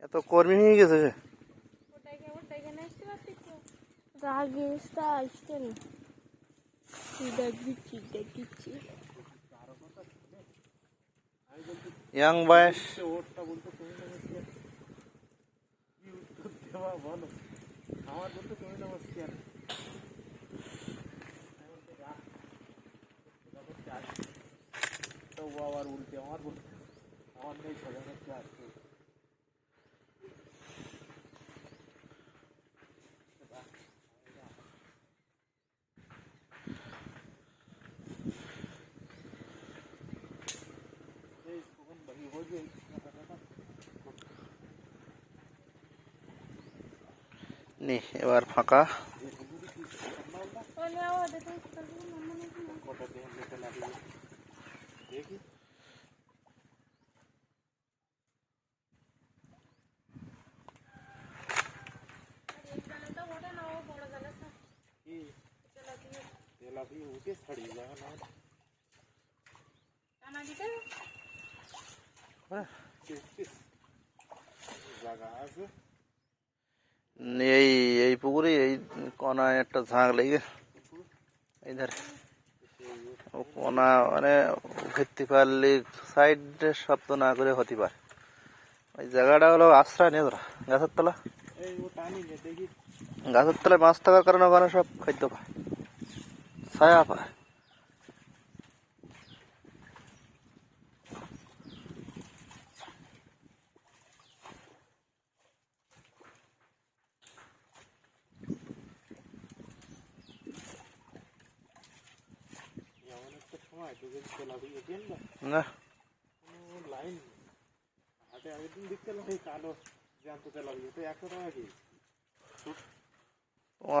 এত কর্মী হয়ে গেছে সে। ইয়াং বয়স আমার বলতে তুমি নমস্কার তো ও আবার উল্টে আমার বলতে আমার নেই সাজানোর চার নি এবার ফাঁকা। দেখি তেলাপিয়া উঠে ছাড়িয়ে যাবে না জায়গা আছে এই এই পুকুরে এই কোনায় একটা ঝাঁক লেগে এই ধারে ও কোনা মানে ঘুরতে পারলে সাইডে শব্দ না করে হতে পারে। ওই জায়গাটা হলো আশ্রয় নেই ধরা গাছের তলা। এই ও টানি নে দেখি গাছের তলায় মাছ থাকার কারণে ওখানে সব খাদ্য পায়, ছায়া পায়। এমন একটা সময় তোকে তেলাপিয়া দেন না কোনো লাইন হাটে আগের দিন দেখতে কালো জ্যান্ত তেলাপিয়া তো 100 টাকা কেজি